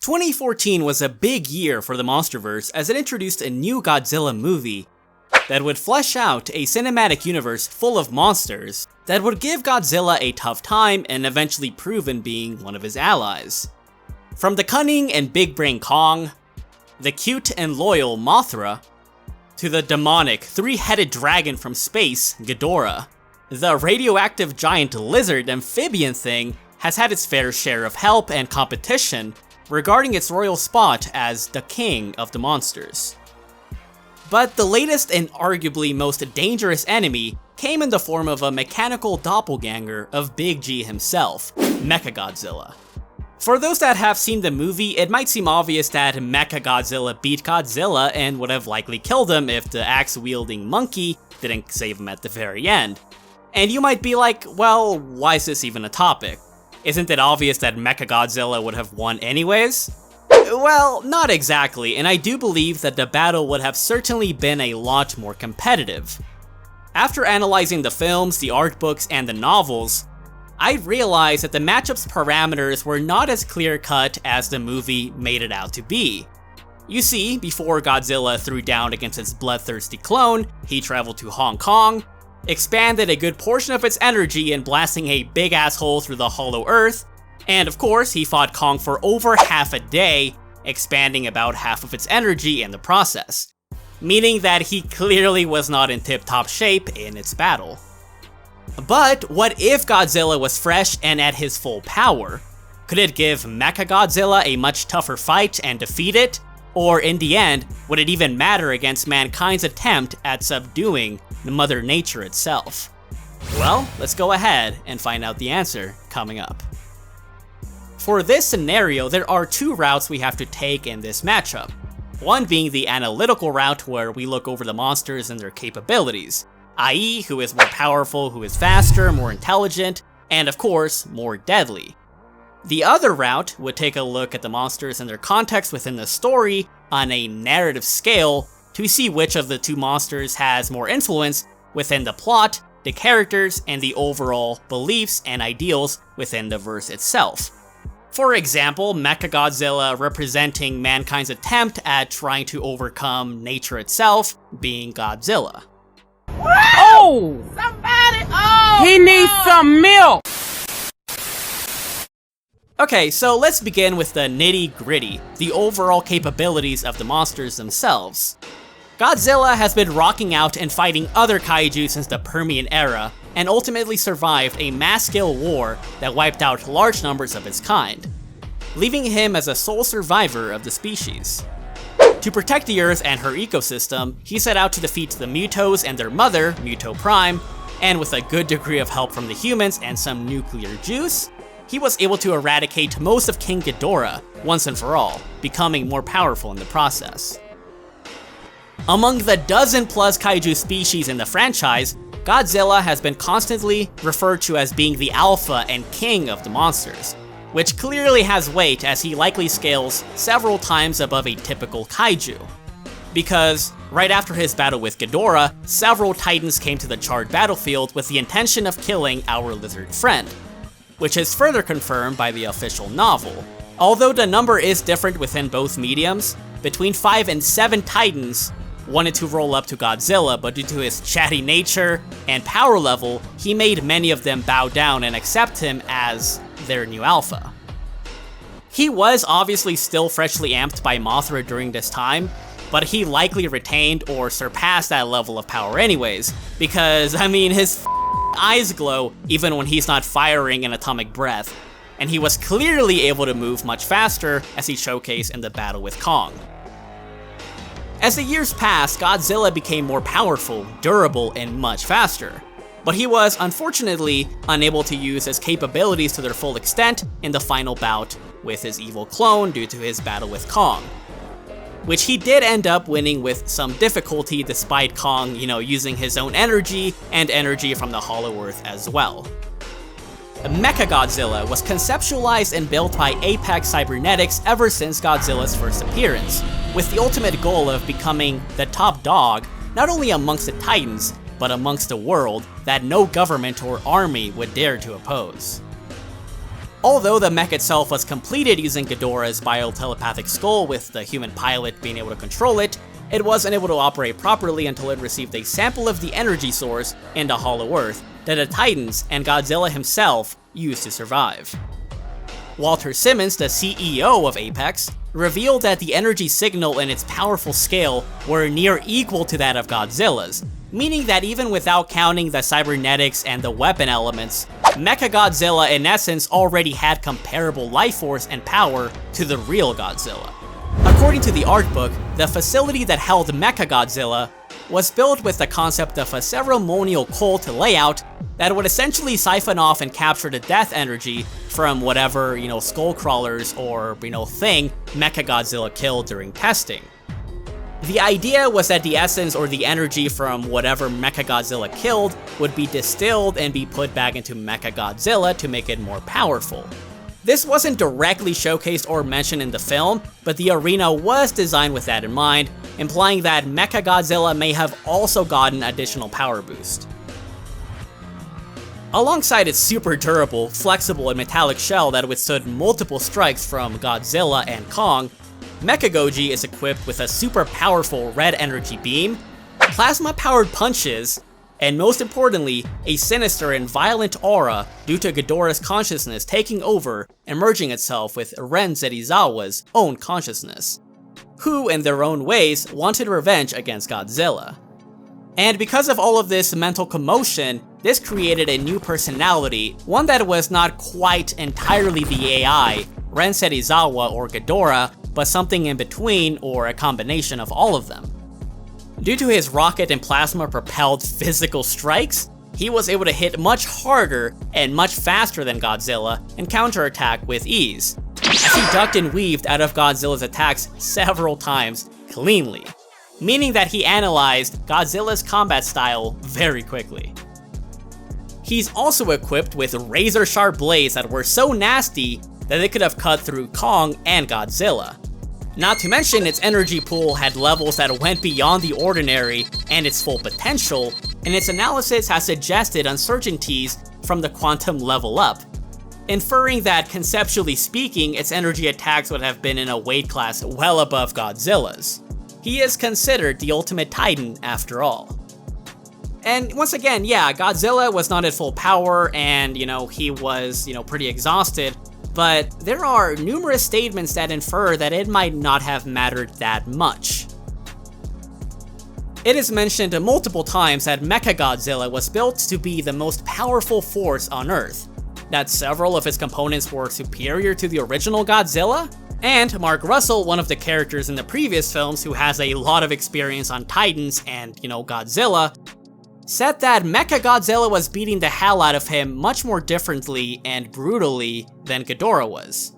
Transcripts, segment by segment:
2014 was a big year for the Monsterverse as it introduced a new Godzilla movie that would flesh out a cinematic universe full of monsters that would give Godzilla a tough time and eventually prove in being one of his allies. From the cunning and big brain Kong, the cute and loyal Mothra, to the demonic three-headed dragon from space, Ghidorah, the radioactive giant lizard amphibian thing has had its fair share of help and competition regarding its royal spot as the king of the monsters. But the latest and arguably most dangerous enemy came in the form of a mechanical doppelganger of Big G himself, Mechagodzilla. For those that have seen the movie, it might seem obvious that Mechagodzilla beat Godzilla and would have likely killed him if the axe-wielding monkey didn't save him at the very end. And you might be like, well, why is this even a topic? Isn't it obvious that Mechagodzilla would have won anyways? Well, not exactly, and I do believe that the battle would have certainly been a lot more competitive. After analyzing the films, the art books, and the novels, I realized that the matchup's parameters were not as clear-cut as the movie made it out to be. You see, before Godzilla threw down against its bloodthirsty clone, he traveled to Hong Kong, expanded a good portion of its energy in blasting a big asshole through the hollow earth, and of course he fought Kong for over half a day, expanding about half of its energy in the process, meaning that he clearly was not in tip-top shape in its battle. But what if Godzilla was fresh and at his full power? Could it give Mechagodzilla a much tougher fight and defeat it? Or in the end, would it even matter against mankind's attempt at subduing Mother Nature itself? Well, let's go ahead and find out the answer coming up. For this scenario, there are two routes we have to take in this matchup. One being the analytical route where we look over the monsters and their capabilities, i.e. who is more powerful, who is faster, more intelligent, and of course, more deadly. The other route would take a look at the monsters and their context within the story on a narrative scale to see which of the two monsters has more influence within the plot, the characters, and the overall beliefs and ideals within the verse itself. For example, Mechagodzilla representing mankind's attempt at trying to overcome nature itself, being Godzilla. Oh! Somebody! Oh! He needs some milk! Okay, so let's begin with the nitty-gritty, the overall capabilities of the monsters themselves. Godzilla has been rocking out and fighting other kaiju since the Permian era, and ultimately survived a mass-scale war that wiped out large numbers of its kind, leaving him as a sole survivor of the species. To protect the Earth and her ecosystem, he set out to defeat the Mutos and their mother, Muto Prime, and with a good degree of help from the humans and some nuclear juice, he was able to eradicate most of King Ghidorah once and for all, becoming more powerful in the process. Among the dozen-plus kaiju species in the franchise, Godzilla has been constantly referred to as being the alpha and king of the monsters, which clearly has weight as he likely scales several times above a typical kaiju. Because right after his battle with Ghidorah, several titans came to the charred battlefield with the intention of killing our lizard friend, which is further confirmed by the official novel. Although the number is different within both mediums, between 5 and 7 titans wanted to roll up to Godzilla, but due to his chatty nature and power level, he made many of them bow down and accept him as their new alpha. He was obviously still freshly amped by Mothra during this time, but he likely retained or surpassed that level of power anyways, because, I mean, his eyes glow even when he's not firing an atomic breath, and he was clearly able to move much faster as he showcased in the battle with Kong. As the years passed, Godzilla became more powerful, durable, and much faster, but he was unfortunately unable to use his capabilities to their full extent in the final bout with his evil clone due to his battle with Kong, which he did end up winning with some difficulty despite Kong, using his own energy and energy from the Hollow Earth as well. Mechagodzilla was conceptualized and built by Apex Cybernetics ever since Godzilla's first appearance, with the ultimate goal of becoming the top dog not only amongst the Titans, but amongst the world that no government or army would dare to oppose. Although the mech itself was completed using Ghidorah's biotelepathic skull with the human pilot being able to control it, it wasn't able to operate properly until it received a sample of the energy source in the Hollow Earth that the Titans and Godzilla himself used to survive. Walter Simmons, the CEO of Apex, revealed that the energy signal and its powerful scale were near equal to that of Godzilla's, meaning that even without counting the cybernetics and the weapon elements, Mechagodzilla in essence already had comparable life force and power to the real Godzilla. According to the art book, the facility that held Mechagodzilla was built with the concept of a ceremonial cult layout that would essentially siphon off and capture the death energy from whatever, skull crawlers or, thing Mechagodzilla killed during testing. The idea was that the essence or the energy from whatever Mechagodzilla killed would be distilled and be put back into Mechagodzilla to make it more powerful. This wasn't directly showcased or mentioned in the film, but the arena was designed with that in mind, implying that Mechagodzilla may have also gotten additional power boost. Alongside its super durable, flexible, and metallic shell that withstood multiple strikes from Godzilla and Kong, Mechagoji is equipped with a super powerful red energy beam, plasma-powered punches, and most importantly, a sinister and violent aura due to Ghidorah's consciousness taking over and merging itself with Ren Serizawa's own consciousness, who in their own ways wanted revenge against Godzilla. And because of all of this mental commotion, this created a new personality, one that was not quite entirely the AI, Ren Serizawa or Ghidorah, but something in between or a combination of all of them. Due to his rocket and plasma-propelled physical strikes, he was able to hit much harder and much faster than Godzilla and counterattack with ease, as he ducked and weaved out of Godzilla's attacks several times cleanly, meaning that he analyzed Godzilla's combat style very quickly. He's also equipped with razor-sharp blades that were so nasty that they could have cut through Kong and Godzilla. Not to mention, its energy pool had levels that went beyond the ordinary and its full potential, and its analysis has suggested uncertainties from the quantum level up, inferring that conceptually speaking, its energy attacks would have been in a weight class well above Godzilla's. He is considered the ultimate titan after all. And once again, yeah, Godzilla was not at full power and, he was, pretty exhausted, but there are numerous statements that infer that it might not have mattered that much. It is mentioned multiple times that Mechagodzilla was built to be the most powerful force on Earth, that several of its components were superior to the original Godzilla, and Mark Russell, one of the characters in the previous films who has a lot of experience on Titans and, Godzilla, said that Mechagodzilla was beating the hell out of him much more differently and brutally than Ghidorah was.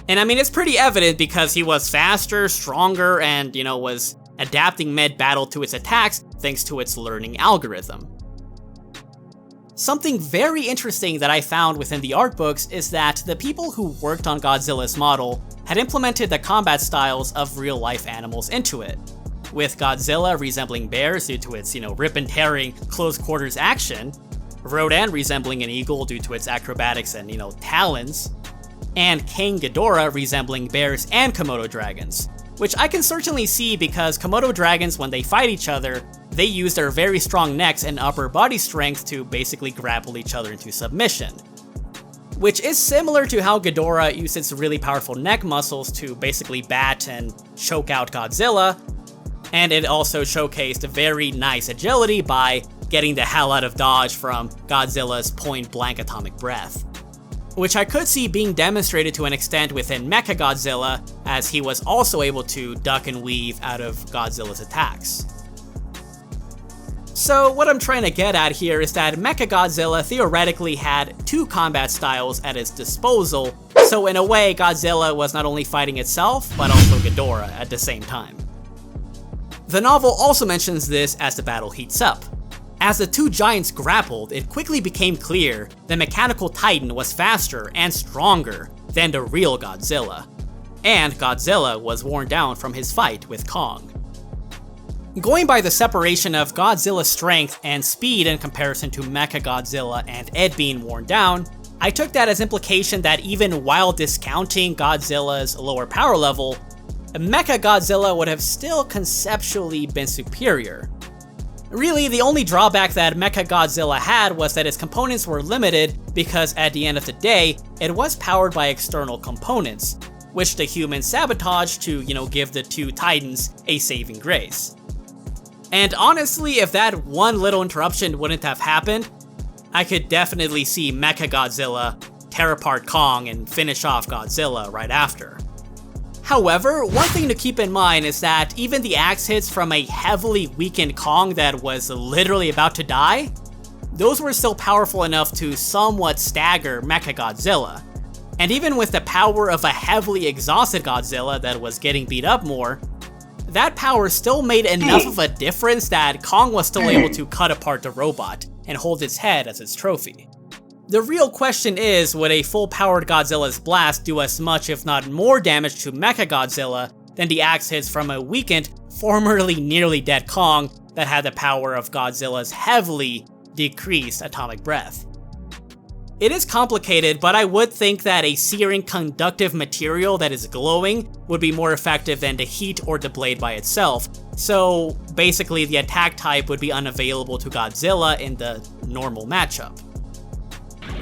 And I mean, it's pretty evident because he was faster, stronger, and, was adapting mid-battle to its attacks thanks to its learning algorithm. Something very interesting that I found within the art books is that the people who worked on Godzilla's model had implemented the combat styles of real-life animals into it, with Godzilla resembling bears due to its, rip-and-tearing close-quarters action, Rodan resembling an eagle due to its acrobatics and, talons, and King Ghidorah resembling bears and Komodo dragons, which I can certainly see because Komodo dragons, when they fight each other, they use their very strong necks and upper body strength to basically grapple each other into submission, which is similar to how Ghidorah used its really powerful neck muscles to basically bat and choke out Godzilla, and it also showcased very nice agility by getting the hell out of dodge from Godzilla's point-blank atomic breath, which I could see being demonstrated to an extent within Mechagodzilla, as he was also able to duck and weave out of Godzilla's attacks. So what I'm trying to get at here is that Mechagodzilla theoretically had two combat styles at its disposal, so in a way Godzilla was not only fighting itself, but also Ghidorah at the same time. The novel also mentions this as the battle heats up. As the two giants grappled, it quickly became clear the mechanical titan was faster and stronger than the real Godzilla, and Godzilla was worn down from his fight with Kong. Going by the separation of Godzilla's strength and speed in comparison to Mechagodzilla and it being worn down, I took that as implication that even while discounting Godzilla's lower power level, Mechagodzilla would have still conceptually been superior. Really, the only drawback that Mechagodzilla had was that its components were limited because at the end of the day, it was powered by external components, which the humans sabotaged to, give the two titans a saving grace. And honestly, if that one little interruption wouldn't have happened, I could definitely see Mechagodzilla tear apart Kong and finish off Godzilla right after. However, one thing to keep in mind is that even the axe hits from a heavily weakened Kong that was literally about to die, those were still powerful enough to somewhat stagger Mechagodzilla. And even with the power of a heavily exhausted Godzilla that was getting beat up more, that power still made enough of a difference that Kong was still able to cut apart the robot and hold its head as its trophy. The real question is, would a full-powered Godzilla's blast do as much if not more damage to Mechagodzilla than the axe hits from a weakened, formerly nearly dead Kong that had the power of Godzilla's heavily decreased atomic breath? It is complicated, but I would think that a searing conductive material that is glowing would be more effective than the heat or the blade by itself, so basically the attack type would be unavailable to Godzilla in the normal matchup.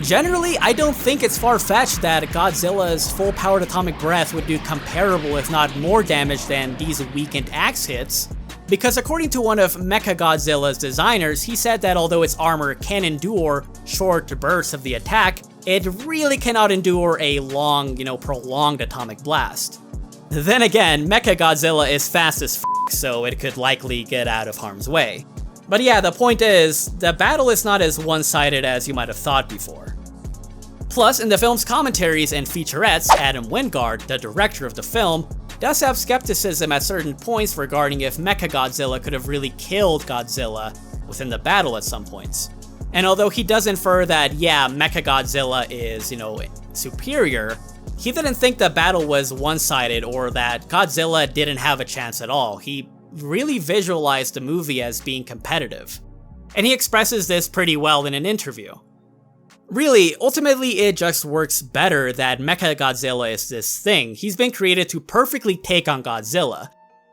Generally, I don't think it's far-fetched that Godzilla's full-powered atomic breath would do comparable if not more damage than these weakened axe hits, because according to one of Mechagodzilla's designers, he said that although its armor can endure short bursts of the attack, it really cannot endure a long, prolonged atomic blast. Then again, Mechagodzilla is fast as f***, so it could likely get out of harm's way. But yeah, the point is, the battle is not as one-sided as you might have thought before. Plus, in the film's commentaries and featurettes, Adam Wingard, the director of the film, does have skepticism at certain points regarding if Mechagodzilla could have really killed Godzilla within the battle at some points. And although he does infer that, yeah, Mechagodzilla is, superior, he didn't think the battle was one-sided or that Godzilla didn't have a chance at all. He really visualized the movie as being competitive. And he expresses this pretty well in an interview. Really, ultimately it just works better that Mechagodzilla is this thing. He's been created to perfectly take on Godzilla.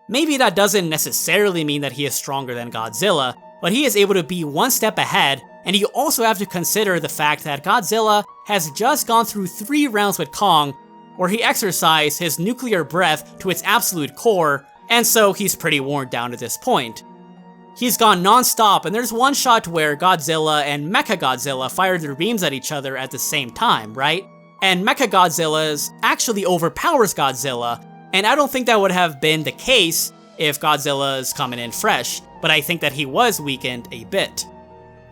Maybe that doesn't necessarily mean that he is stronger than Godzilla, but he is able to be one step ahead, and you also have to consider the fact that Godzilla has just gone through 3 rounds with Kong, where he exercised his nuclear breath to its absolute core, and so he's pretty worn down at this point. He's gone non-stop, and there's one shot where Godzilla and Mechagodzilla fire their beams at each other at the same time, right? And Mechagodzilla's actually overpowers Godzilla, and I don't think that would have been the case if Godzilla's coming in fresh, but I think that he was weakened a bit.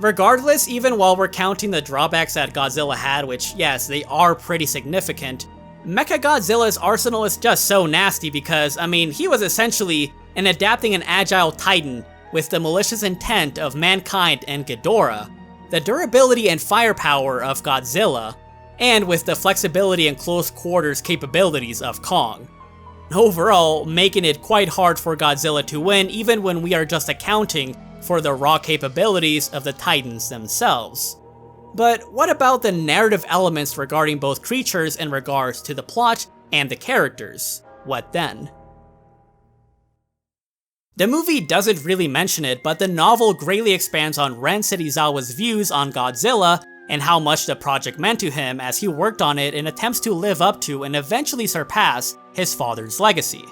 Regardless, even while we're counting the drawbacks that Godzilla had, which yes, they are pretty significant, Mechagodzilla's arsenal is just so nasty because, he was essentially adapting an agile titan with the malicious intent of mankind and Ghidorah, the durability and firepower of Godzilla, and with the flexibility and close quarters capabilities of Kong. Overall, making it quite hard for Godzilla to win even when we are just accounting for the raw capabilities of the titans themselves. But what about the narrative elements regarding both creatures in regards to the plot and the characters? What then? The movie doesn't really mention it, but the novel greatly expands on Ren Serizawa's views on Godzilla and how much the project meant to him as he worked on it in attempts to live up to and eventually surpass his father's legacy.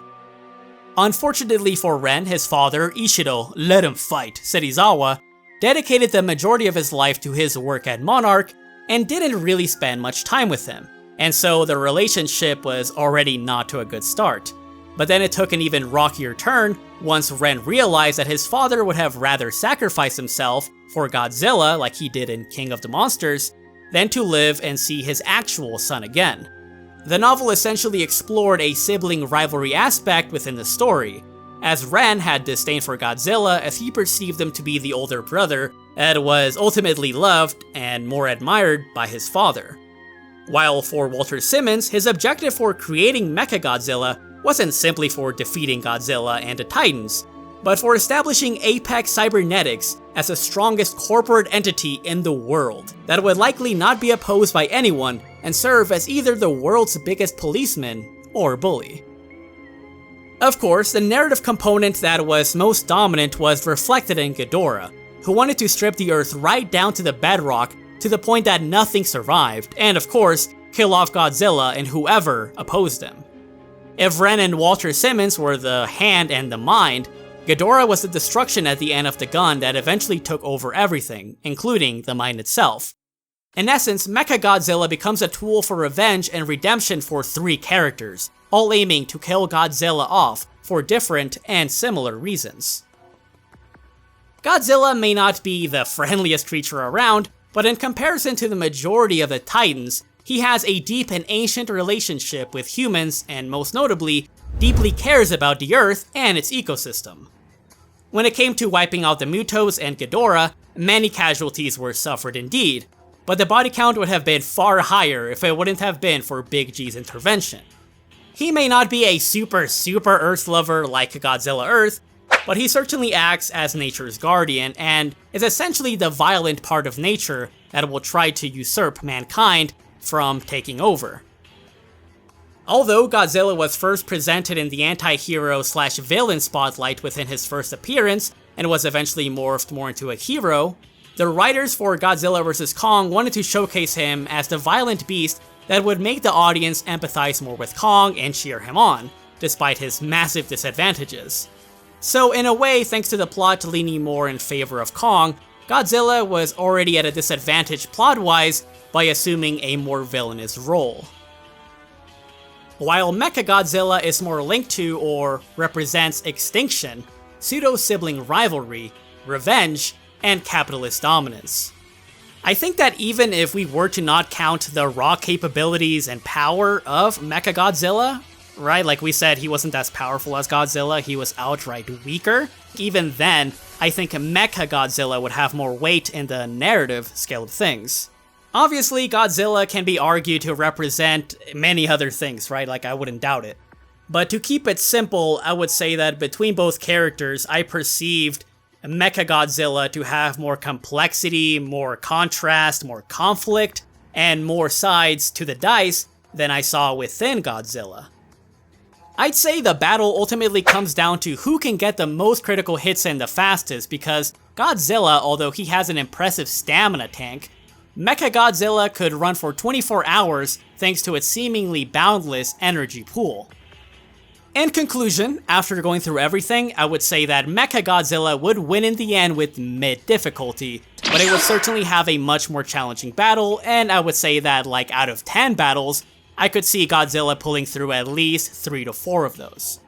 Unfortunately for Ren, his father, Ishido, let him fight, Serizawa, dedicated the majority of his life to his work at Monarch and didn't really spend much time with him, and so the relationship was already not to a good start. But then it took an even rockier turn once Ren realized that his father would have rather sacrificed himself for Godzilla like he did in King of the Monsters than to live and see his actual son again. The novel essentially explored a sibling rivalry aspect within the story, as Ren had disdain for Godzilla as he perceived him to be the older brother that was ultimately loved and more admired by his father. While for Walter Simmons, his objective for creating Mechagodzilla wasn't simply for defeating Godzilla and the Titans, but for establishing Apex Cybernetics as the strongest corporate entity in the world that would likely not be opposed by anyone and serve as either the world's biggest policeman or bully. Of course, the narrative component that was most dominant was reflected in Ghidorah, who wanted to strip the Earth right down to the bedrock to the point that nothing survived, and of course, kill off Godzilla and whoever opposed him. If Ren and Walter Simmons were the hand and the mind, Ghidorah was the destruction at the end of the gun that eventually took over everything, including the mind itself. In essence, Mechagodzilla becomes a tool for revenge and redemption for three characters, all aiming to kill Godzilla off for different and similar reasons. Godzilla may not be the friendliest creature around, but in comparison to the majority of the Titans, he has a deep and ancient relationship with humans and most notably, deeply cares about the Earth and its ecosystem. When it came to wiping out the Mutos and Ghidorah, many casualties were suffered indeed, but the body count would have been far higher if it wouldn't have been for Big G's intervention. He may not be a super Earth lover like Godzilla Earth, but he certainly acts as nature's guardian and is essentially the violent part of nature that will try to usurp mankind from taking over. Although Godzilla was first presented in the anti-hero / villain spotlight within his first appearance and was eventually morphed more into a hero, the writers for Godzilla vs. Kong wanted to showcase him as the violent beast that would make the audience empathize more with Kong and cheer him on, despite his massive disadvantages. So in a way, thanks to the plot leaning more in favor of Kong, Godzilla was already at a disadvantage plot-wise by assuming a more villainous role. While Mechagodzilla is more linked to or represents extinction, pseudo-sibling rivalry, revenge, and capitalist dominance. I think that even if we were to not count the raw capabilities and power of Mechagodzilla, right, like we said, he wasn't as powerful as Godzilla, he was outright weaker, even then, I think Mechagodzilla would have more weight in the narrative scale of things. Obviously, Godzilla can be argued to represent many other things, right, like I wouldn't doubt it. But to keep it simple, I would say that between both characters, I perceived Mechagodzilla to have more complexity, more contrast, more conflict, and more sides to the dice than I saw within Godzilla. I'd say the battle ultimately comes down to who can get the most critical hits in the fastest, because Godzilla, although he has an impressive stamina tank, Mechagodzilla could run for 24 hours thanks to its seemingly boundless energy pool. In conclusion, after going through everything, I would say that Mechagodzilla would win in the end with mid-difficulty, but it would certainly have a much more challenging battle, and I would say that, like, out of 10 battles, I could see Godzilla pulling through at least 3 to 4 of those.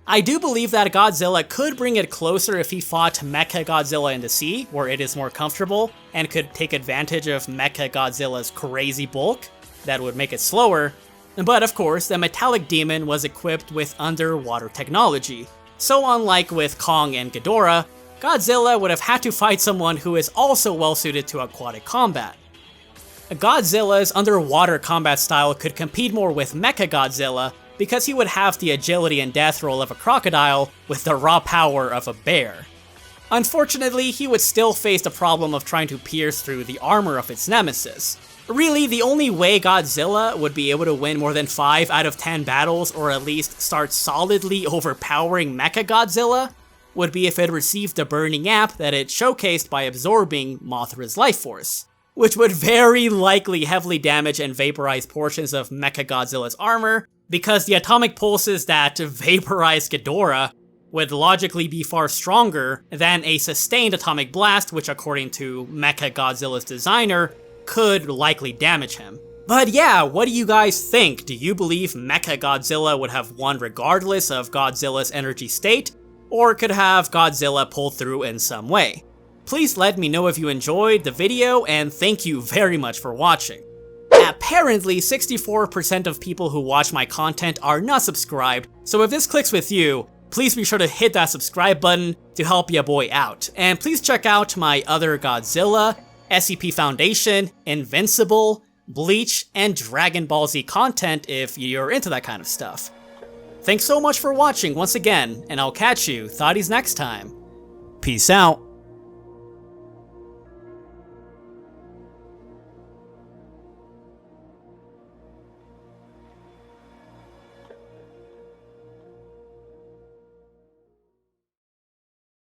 I do believe that Godzilla could bring it closer if he fought Mechagodzilla in the sea, where it is more comfortable, and could take advantage of Mechagodzilla's crazy bulk, that would make it slower. But of course, the metallic demon was equipped with underwater technology, so unlike with Kong and Ghidorah, Godzilla would have had to fight someone who is also well suited to aquatic combat. Godzilla's underwater combat style could compete more with Mechagodzilla because he would have the agility and death roll of a crocodile with the raw power of a bear. Unfortunately, he would still face the problem of trying to pierce through the armor of its nemesis. Really, the only way Godzilla would be able to win more than 5 out of 10 battles, or at least start solidly overpowering Mechagodzilla, would be if it received the burning app that it showcased by absorbing Mothra's life force, which would very likely heavily damage and vaporize portions of Mechagodzilla's armor, because the atomic pulses that vaporize Ghidorah would logically be far stronger than a sustained atomic blast, which according to Mechagodzilla's designer, could likely damage him. But yeah, what do you guys think? Do you believe Mechagodzilla would have won regardless of Godzilla's energy state, or could have Godzilla pull through in some way? Please let me know if you enjoyed the video, and thank you very much for watching. Apparently, 64% of people who watch my content are not subscribed, so if this clicks with you, please be sure to hit that subscribe button to help ya boy out. And please check out my other Godzilla, SCP Foundation, Invincible, Bleach, and Dragon Ball Z content if you're into that kind of stuff. Thanks so much for watching once again, and I'll catch you thotties next time. Peace out.